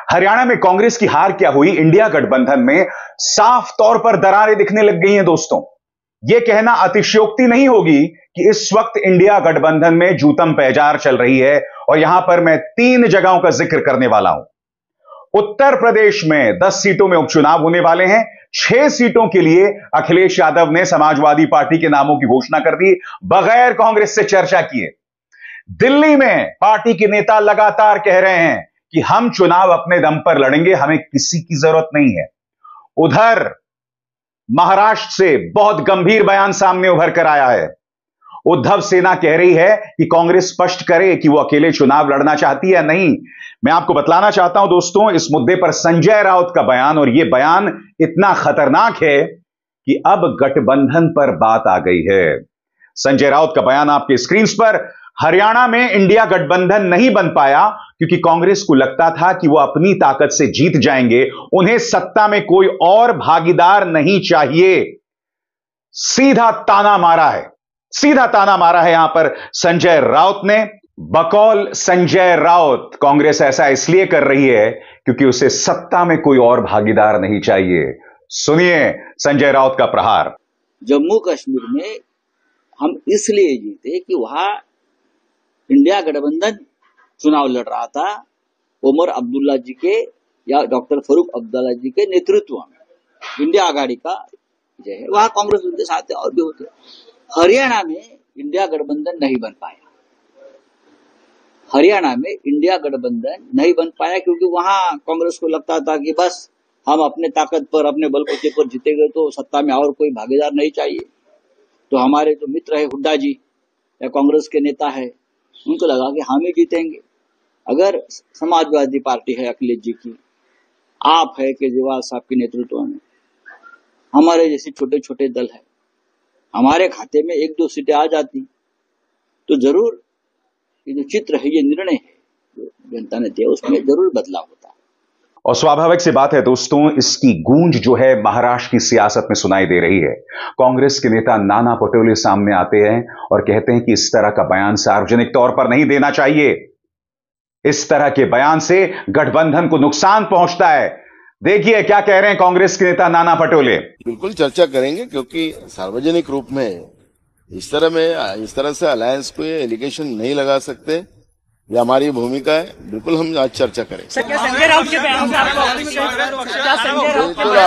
हरियाणा में कांग्रेस की हार क्या हुई, इंडिया गठबंधन में साफ तौर पर दरारें दिखने लग गई हैं दोस्तों। यह कहना अतिशयोक्ति नहीं होगी कि इस वक्त इंडिया गठबंधन में जूतम पैजार चल रही है। और यहां पर मैं 3 जगहों का जिक्र करने वाला हूं। उत्तर प्रदेश में 10 सीटों में उपचुनाव होने वाले हैं। 6 सीटों के लिए अखिलेश यादव ने समाजवादी पार्टी के नामों की घोषणा कर दी बगैर कांग्रेस से चर्चा किए। दिल्ली में पार्टी के नेता लगातार कह रहे हैं कि हम चुनाव अपने दम पर लड़ेंगे, हमें किसी की जरूरत नहीं है। उधर महाराष्ट्र से बहुत गंभीर बयान सामने उभर कर आया है। उद्धव सेना कह रही है कि कांग्रेस स्पष्ट करे कि वो अकेले चुनाव लड़ना चाहती है या नहीं। मैं आपको बतलाना चाहता हूं दोस्तों, इस मुद्दे पर संजय राउत का बयान, और यह बयान इतना खतरनाक है कि अब गठबंधन पर बात आ गई है। संजय राउत का बयान आपके स्क्रीन पर। हरियाणा में इंडिया गठबंधन नहीं बन पाया क्योंकि कांग्रेस को लगता था कि वो अपनी ताकत से जीत जाएंगे, उन्हें सत्ता में कोई और भागीदार नहीं चाहिए। सीधा ताना मारा है, सीधा ताना मारा है यहां पर संजय राउत ने। बकौल संजय राउत, कांग्रेस ऐसा इसलिए कर रही है क्योंकि उसे सत्ता में कोई और भागीदार नहीं चाहिए। सुनिए संजय राउत का प्रहार। जम्मू कश्मीर में हम इसलिए जीते कि वहां इंडिया गठबंधन चुनाव लड़ रहा था उमर अब्दुल्ला जी के या डॉक्टर फारूक अब्दुल्ला जी के नेतृत्व में इंडिया आघाड़ी का जो है वहां कांग्रेस उनके साथ और भी होते। हरियाणा में इंडिया गठबंधन नहीं बन पाया। हरियाणा में इंडिया गठबंधन नहीं बन पाया क्योंकि वहां कांग्रेस को लगता था कि बस हम अपने ताकत पर, अपने बलबूते पर जीतेंगे तो सत्ता में और कोई भागीदार नहीं चाहिए। तो हमारे जो मित्र है हुड्डा जी या कांग्रेस के नेता है, उनको लगा कि हम ही जीतेंगे। अगर समाजवादी पार्टी है अखिलेश जी की, आप है केजरीवाल साहब के नेतृत्व में, हमारे जैसे छोटे छोटे दल है, हमारे खाते में 1-2 सीटें आ जाती तो जरूर ये जो चित्र है, ये निर्णय है जो जनता ने दिया, उसमें जरूर बदलाव होता। और स्वाभाविक सी बात है दोस्तों, इसकी गूंज जो है महाराष्ट्र की सियासत में सुनाई दे रही है। कांग्रेस के नेता नाना पटोले सामने आते हैं और कहते हैं कि इस तरह का बयान सार्वजनिक तौर पर नहीं देना चाहिए। इस तरह के बयान से गठबंधन को नुकसान पहुंचता है। देखिए क्या कह रहे हैं कांग्रेस के नेता नाना पटोले। बिल्कुल चर्चा करेंगे क्योंकि सार्वजनिक रूप में इस तरह से अलायंस को एलिगेशन नहीं लगा सकते, ये हमारी भूमिका है। बिल्कुल हम आज चर्चा करेंगे। बिल्कुल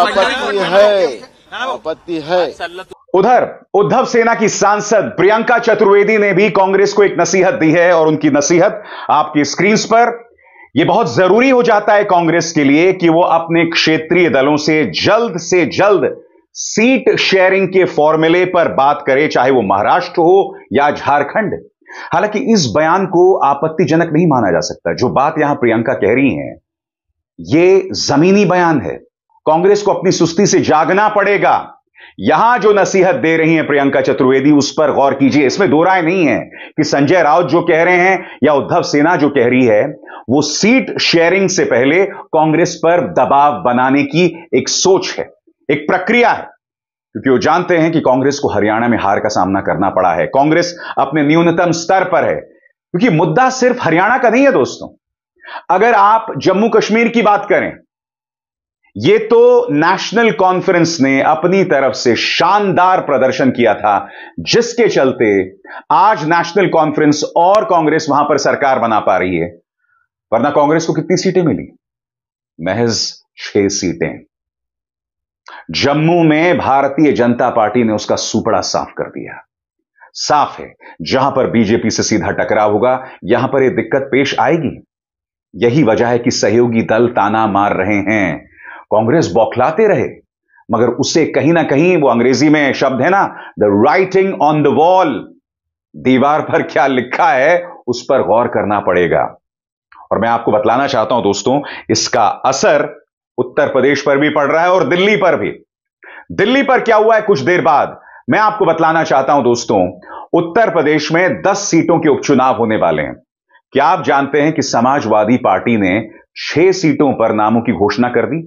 आपत्ति है। उधर उद्धव सेना की सांसद प्रियंका चतुर्वेदी ने भी कांग्रेस को एक नसीहत दी है और उनकी नसीहत आपकी स्क्रीन पर। यह बहुत जरूरी हो जाता है कांग्रेस के लिए कि वो अपने क्षेत्रीय दलों से जल्द सीट शेयरिंग के फॉर्मूले पर बात करे, चाहे वो महाराष्ट्र हो या झारखंड। हालांकि इस बयान को आपत्तिजनक नहीं माना जा सकता। जो बात यहां प्रियंका कह रही हैं, यह जमीनी बयान है। कांग्रेस को अपनी सुस्ती से जागना पड़ेगा। यहां जो नसीहत दे रही हैं प्रियंका चतुर्वेदी, उस पर गौर कीजिए। इसमें दो राय नहीं है कि संजय राउत जो कह रहे हैं या उद्धव सेना जो कह रही है, वो सीट शेयरिंग से पहले कांग्रेस पर दबाव बनाने की एक सोच है, एक प्रक्रिया है। क्योंकि वो जानते हैं कि कांग्रेस को हरियाणा में हार का सामना करना पड़ा है। कांग्रेस अपने न्यूनतम स्तर पर है क्योंकि मुद्दा सिर्फ हरियाणा का नहीं है दोस्तों। अगर आप जम्मू कश्मीर की बात करें, यह तो नेशनल कॉन्फ्रेंस ने अपनी तरफ से शानदार प्रदर्शन किया था, जिसके चलते आज नेशनल कॉन्फ्रेंस और कांग्रेस वहां पर सरकार बना पा रही है। वरना कांग्रेस को कितनी सीटें मिली? महज 6 सीटें। जम्मू में भारतीय जनता पार्टी ने उसका सुपड़ा साफ कर दिया। साफ है, जहां पर बीजेपी से सीधा टकराव होगा, यहां पर यह दिक्कत पेश आएगी। यही वजह है कि सहयोगी दल ताना मार रहे हैं। कांग्रेस बौखलाते रहे, मगर उसे कहीं ना कहीं, वो अंग्रेजी में शब्द है ना, the writing on the wall, दीवार पर क्या लिखा है उस पर गौर करना पड़ेगा। और मैं आपको बतलाना चाहता हूं दोस्तों, इसका असर उत्तर प्रदेश पर भी पड़ रहा है और दिल्ली पर भी। दिल्ली पर क्या हुआ है कुछ देर बाद मैं आपको बतलाना चाहता हूं दोस्तों। उत्तर प्रदेश में 10 सीटों के उपचुनाव होने वाले हैं। क्या आप जानते हैं कि समाजवादी पार्टी ने 6 सीटों पर नामों की घोषणा कर दी,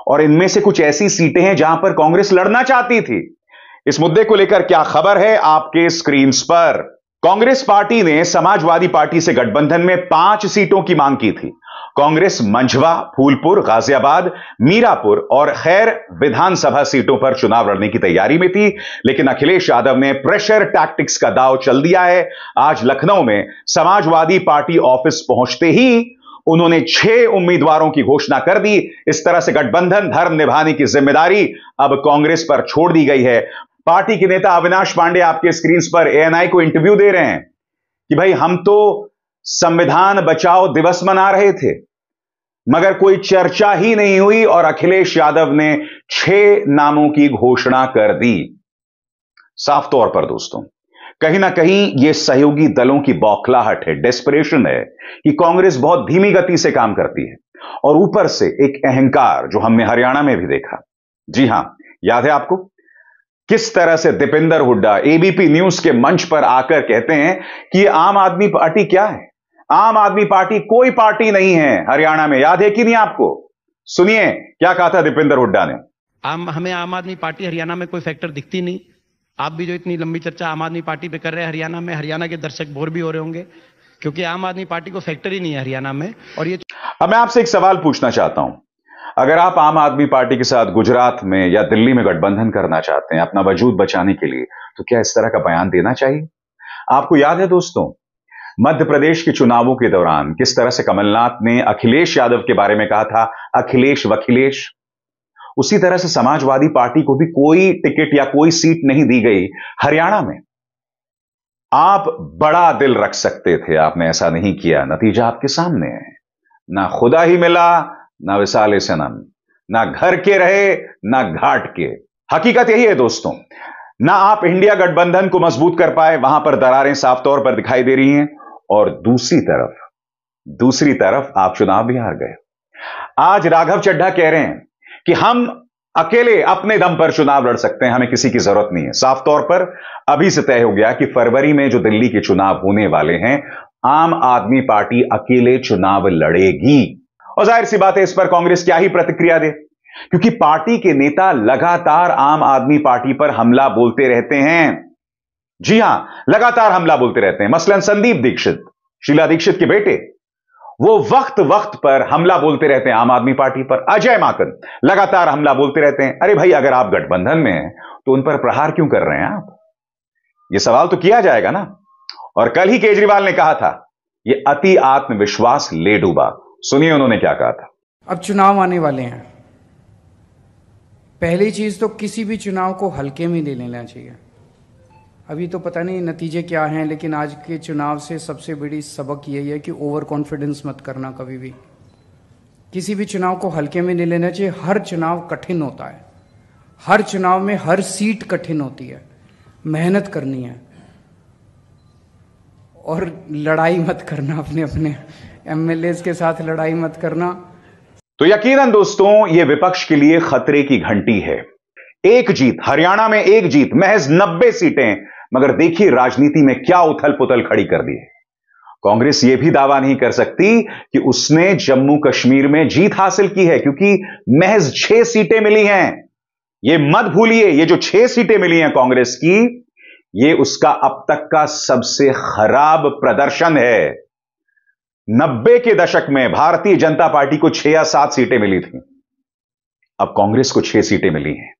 और इनमें से कुछ ऐसी सीटें हैं जहां पर कांग्रेस लड़ना चाहती थी। इस मुद्दे को लेकर क्या खबर है आपके स्क्रीन पर। कांग्रेस पार्टी ने समाजवादी पार्टी से गठबंधन में 5 सीटों की मांग की थी। कांग्रेस मंझवा, फूलपुर, गाजियाबाद, मीरापुर और खैर विधानसभा सीटों पर चुनाव लड़ने की तैयारी में थी, लेकिन अखिलेश यादव ने प्रेशर टैक्टिक्स का दांव चल दिया है। आज लखनऊ में समाजवादी पार्टी ऑफिस पहुंचते ही उन्होंने 6 उम्मीदवारों की घोषणा कर दी। इस तरह से गठबंधन धर्म निभाने की जिम्मेदारी अब कांग्रेस पर छोड़ दी गई है। पार्टी के नेता अविनाश पांडे आपके स्क्रीन पर एएनआई को इंटरव्यू दे रहे हैं कि भाई हम तो संविधान बचाओ दिवस मना रहे थे, मगर कोई चर्चा ही नहीं हुई और अखिलेश यादव ने 6 नामों की घोषणा कर दी। साफ तौर पर दोस्तों, कहीं ना कहीं यह सहयोगी दलों की बौखलाहट है, डेस्परेशन है कि कांग्रेस बहुत धीमी गति से काम करती है और ऊपर से एक अहंकार जो हमने हरियाणा में भी देखा। जी हां, याद है आपको किस तरह से दीपेंद्र हुड्डा एबीपी न्यूज के मंच पर आकर कहते हैं कि आम आदमी पार्टी क्या है, आम आदमी पार्टी कोई पार्टी नहीं है हरियाणा में। याद है कि नहीं आपको? सुनिए क्या कहा था दीपेंद्र हुड्डा ने। हमें आम आदमी पार्टी हरियाणा में कोई फैक्टर दिखती नहीं। आप भी जो इतनी लंबी चर्चा आम आदमी पार्टी पे कर रहे हैं हरियाणा में, हरियाणा के दर्शक बोर भी हो रहे होंगे क्योंकि आम आदमी पार्टी को फैक्टर ही नहीं है हरियाणा में। और ये अब मैं आपसे एक सवाल पूछना चाहता हूं, अगर आप आम आदमी पार्टी के साथ गुजरात में या दिल्ली में गठबंधन करना चाहते हैं अपना वजूद बचाने के लिए, तो क्या इस तरह का बयान देना चाहिए? आपको याद है दोस्तों, मध्य प्रदेश के चुनावों के दौरान किस तरह से कमलनाथ ने अखिलेश यादव के बारे में कहा था, अखिलेश वखिलेश। उसी तरह से समाजवादी पार्टी को भी कोई टिकट या कोई सीट नहीं दी गई हरियाणा में। आप बड़ा दिल रख सकते थे, आपने ऐसा नहीं किया। नतीजा आपके सामने है, ना खुदा ही मिला, ना विसाले सनम, ना घर के रहे, ना घाट के। हकीकत यही है दोस्तों, ना आप इंडिया गठबंधन को मजबूत कर पाए, वहां पर दरारें साफ तौर पर दिखाई दे रही हैं, और दूसरी तरफ आप चुनाव भी हार गए। आज राघव चड्ढा कह रहे हैं कि हम अकेले अपने दम पर चुनाव लड़ सकते हैं, हमें किसी की जरूरत नहीं है। साफ तौर पर अभी से तय हो गया कि फरवरी में जो दिल्ली के चुनाव होने वाले हैं, आम आदमी पार्टी अकेले चुनाव लड़ेगी। और जाहिर सी बात है, इस पर कांग्रेस क्या ही प्रतिक्रिया दे, क्योंकि पार्टी के नेता लगातार आम आदमी पार्टी पर हमला बोलते रहते हैं। जी हां, लगातार हमला बोलते रहते हैं। मसलन संदीप दीक्षित, शीला दीक्षित के बेटे, वो वक्त वक्त पर हमला बोलते रहते हैं आम आदमी पार्टी पर। अजय माकन लगातार हमला बोलते रहते हैं। अरे भाई, अगर आप गठबंधन में हैं तो उन पर प्रहार क्यों कर रहे हैं आप? यह सवाल तो किया जाएगा ना। और कल ही केजरीवाल ने कहा था, यह अति आत्मविश्वास ले डूबा। सुनिए उन्होंने क्या कहा था। अब चुनाव आने वाले हैं, पहली चीज तो किसी भी चुनाव को हल्के में ले लेना चाहिए। अभी तो पता नहीं नतीजे क्या हैं, लेकिन आज के चुनाव से सबसे बड़ी सबक यही है कि ओवर कॉन्फिडेंस मत करना कभी भी। किसी भी चुनाव को हल्के में नहीं लेना चाहिए। हर चुनाव कठिन होता है, हर चुनाव में हर सीट कठिन होती है, मेहनत करनी है और लड़ाई मत करना, अपने एमएलएस के साथ लड़ाई मत करना। तो यकीनन दोस्तों, यह विपक्ष के लिए खतरे की घंटी है। एक जीत, हरियाणा में एक जीत, महज 90 सीटें, मगर देखिए राजनीति में क्या उथल पुथल खड़ी कर दी है। कांग्रेस यह भी दावा नहीं कर सकती कि उसने जम्मू कश्मीर में जीत हासिल की है, क्योंकि महज 6 सीटें मिली हैं। यह मत भूलिए, ये जो 6 सीटें मिली हैं कांग्रेस की, यह उसका अब तक का सबसे खराब प्रदर्शन है। 90 के दशक में भारतीय जनता पार्टी को 6 या 7 सीटें मिली थी, अब कांग्रेस को 6 सीटें मिली हैं।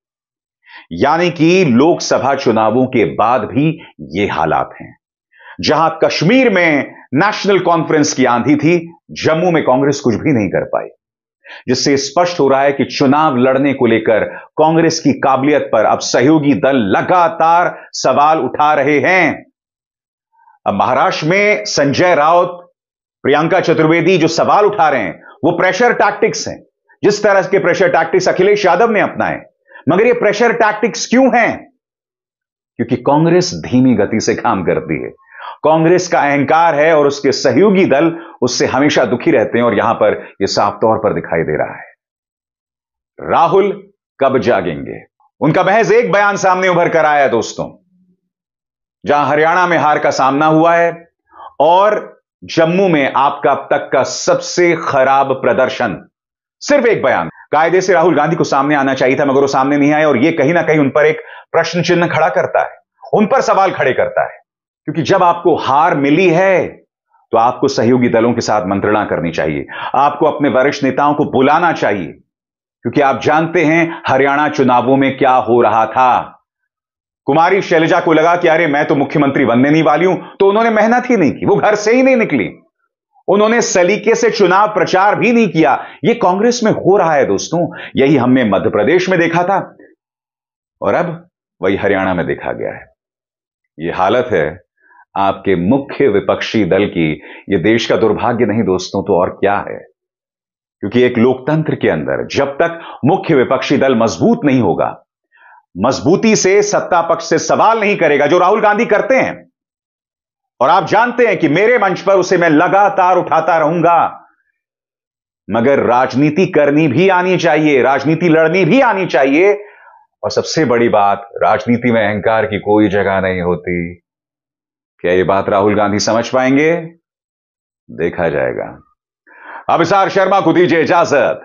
यानी कि लोकसभा चुनावों के बाद भी ये हालात हैं। जहां कश्मीर में नेशनल कॉन्फ्रेंस की आंधी थी, जम्मू में कांग्रेस कुछ भी नहीं कर पाई, जिससे स्पष्ट हो रहा है कि चुनाव लड़ने को लेकर कांग्रेस की काबिलियत पर अब सहयोगी दल लगातार सवाल उठा रहे हैं। अब महाराष्ट्र में संजय राउत, प्रियंका चतुर्वेदी जो सवाल उठा रहे हैं, वो प्रेशर टैक्टिक्स हैं, जिस तरह के प्रेशर टैक्टिक्स अखिलेश यादव ने अपनाए। मगर ये प्रेशर टैक्टिक्स क्यों हैं? क्योंकि कांग्रेस धीमी गति से काम करती है। कांग्रेस का अहंकार है और उसके सहयोगी दल उससे हमेशा दुखी रहते हैं, और यहां पर यह साफ तौर पर दिखाई दे रहा है। राहुल कब जागेंगे? उनका महज एक बयान सामने उभर कर आया है दोस्तों, जहां हरियाणा में हार का सामना हुआ है और जम्मू में आपका अब तक का सबसे खराब प्रदर्शन। सिर्फ एक बयान। कायदे से राहुल गांधी को सामने आना चाहिए था, मगर वो सामने नहीं आए, और यह कहीं ना कहीं उन पर एक प्रश्न चिन्ह खड़ा करता है, उन पर सवाल खड़े करता है। क्योंकि जब आपको हार मिली है तो आपको सहयोगी दलों के साथ मंत्रणा करनी चाहिए, आपको अपने वरिष्ठ नेताओं को बुलाना चाहिए, क्योंकि आप जानते हैं हरियाणा चुनावों में क्या हो रहा था। कुमारी शैलजा को लगा कि अरे मैं तो मुख्यमंत्री बनने नहीं वाली हूं, तो उन्होंने मेहनत ही नहीं की, वो घर से ही नहीं निकली, उन्होंने सलीके से चुनाव प्रचार भी नहीं किया। यह कांग्रेस में हो रहा है दोस्तों, यही हमने मध्य प्रदेश में देखा था और अब वही हरियाणा में देखा गया है। यह हालत है आपके मुख्य विपक्षी दल की। यह देश का दुर्भाग्य नहीं दोस्तों, तो और क्या है, क्योंकि एक लोकतंत्र के अंदर जब तक मुख्य विपक्षी दल मजबूत नहीं होगा, मजबूती से सत्ता पक्ष से सवाल नहीं करेगा, जो राहुल गांधी करते हैं, और आप जानते हैं कि मेरे मंच पर उसे मैं लगातार उठाता रहूंगा, मगर राजनीति करनी भी आनी चाहिए, राजनीति लड़नी भी आनी चाहिए, और सबसे बड़ी बात, राजनीति में अहंकार की कोई जगह नहीं होती। क्या यह बात राहुल गांधी समझ पाएंगे? देखा जाएगा। अभिसार शर्मा को दीजिए इजाजत।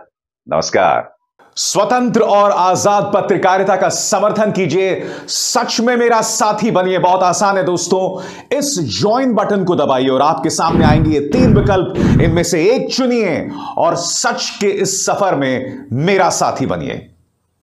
नमस्कार। स्वतंत्र और आजाद पत्रकारिता का समर्थन कीजिए, सच में मेरा साथी बनिए। बहुत आसान है दोस्तों, इस ज्वाइन बटन को दबाइए और आपके सामने आएंगे ये 3 विकल्प, इनमें से एक चुनिए और सच के इस सफर में मेरा साथी बनिए।